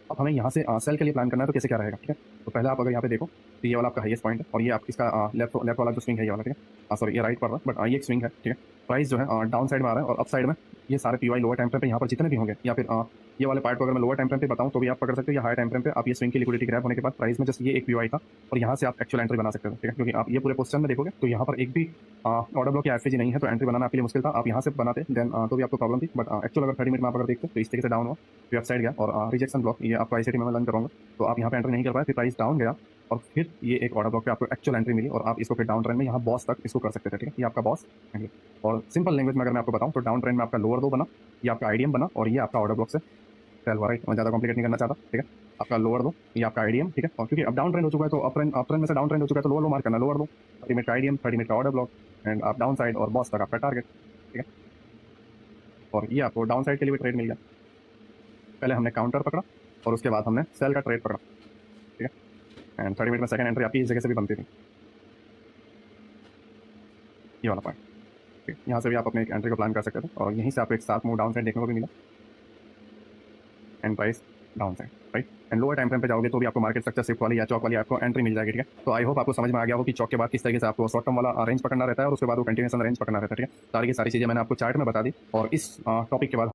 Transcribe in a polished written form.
अब हमें यहाँ से सेल के लिए प्लान करना है तो कैसे क्या रहेगा, ठीक है। तो पहले आप अगर यहाँ पे देखो तो ये वाला आपका हाईएस्ट पॉइंट है और ये आप इसका लेफ्ट लेफ्ट वाला जो स्विंग है ये वाला, ठीक है। सॉरी ये राइट पड़ रहा है बट ये एक स्विंग है, ठीक है। प्राइस जो है डाउन साइड में आ रहा है और अप साइड में ये सारे पीवाई लोअर टाइम फ्रेम पे यहाँ पर जितने भी होंगे या फिर ये वाले पार्ट को अगर मैं लोअर टाइम फ्रेम पे बताऊँ तो भी आप पकड़ सकते हो, या हाई टाइम फ्रेम पे आप ये स्विंग की लिक्विडिटी ग्रैब होने के बाद प्राइस में जस्ट ये एक पीवाई था और यहाँ से आप एक्चुअल एंट्री बना सकते हो, ठीक है। क्योंकि आप ये पूरे पोस्टर में देखोगे तो यहाँ पर एक भी ऑर्डर ब्लॉक या एफएजी नहीं है, तो एंट्री बनाना आपके लिए मुश्किल था। आप यहाँ से बनाते देन तो भी आपको प्रॉब्लम थी, बट एक्चुअल अगर 30 मिनट में आप अगर देखते तो इस तरीके से डाउन हुआ, फिर वेबसाइट गया और रिजेक्शन ब्लॉक ये आपको आईसीटी में मैं लर्न करूँगा, तो आप यहाँ पे एंट्री नहीं कर पाए, फिर प्राइस डाउन गया और फिर ये एक ऑर्डर ब्लॉक पे आपको एक्चुअल एंट्री मिली और आप इसको फिर डाउन ट्रेंड में यहाँ बॉस तक इसको कर सकते थे, ठीक है। ये आपका बॉस एंट्री और सिंपल लैंग्वेज में अगर मैं आपको बताऊँ तो डाउन ट्रेंड में आपका लोअर दो बना, ये आपका आईडीएम बना और ये आपका ऑर्डर ब्लॉक से सेल हुआ, राइट। मैं ज़्यादा कॉम्प्लिकेट नहीं करना चाहता, ठीक है। आपका लोअर दो ये आपका आईडीएम, ठीक है। और क्योंकि अब डाउन ट्रेंड हो चुका है तो अप ट्रेंड में से डाउन ट्रेंड हो चुका है तो लोअर लो मार्क करना, लोअर लो 30 मिनट का आईडीएम 30 मिनट का ऑर्डर ब्लॉक एंड आप डाउन साइड और बॉस तक आपका टारगेट, ठीक है। और ये आपको डाउन साइड के लिए भी ट्रेड मिल गया। पहले हमने काउंटर पकड़ा और उसके बाद हमने सेल का ट्रेड पकड़ा, ठीक है। एंड 30 मिनट में सेकंड एंट्री आपकी इस जगह से भी बनती थी, ये वाला पॉइंट, ठीक है। यहाँ से भी आप अपने एक एंट्री को प्लान कर सकते थे और यहीं से आपको एक साथ मूव डाउन साइड देखने को भी मिला and price down side, right. And lower time frame पे जाओगे तो भी आपको मार्केट स्ट्रक्चर शिफ्ट वाली या चौक वाली आपको एंट्री मिल जाएगी, ठीक है। तो आई होप आपको समझ में आ गया हो कि चौक के बाद किस तरीके से आपको शॉर्ट टर्म वाला रेंज पकड़ना रहता है और उसके बाद वो कंटिन्यूएशन रेंज पकड़ना रहता है, ठीक है। सारी की सारी चीज़ें मैंने आपको चार्ट में बता दी और इस टॉपिक के बाद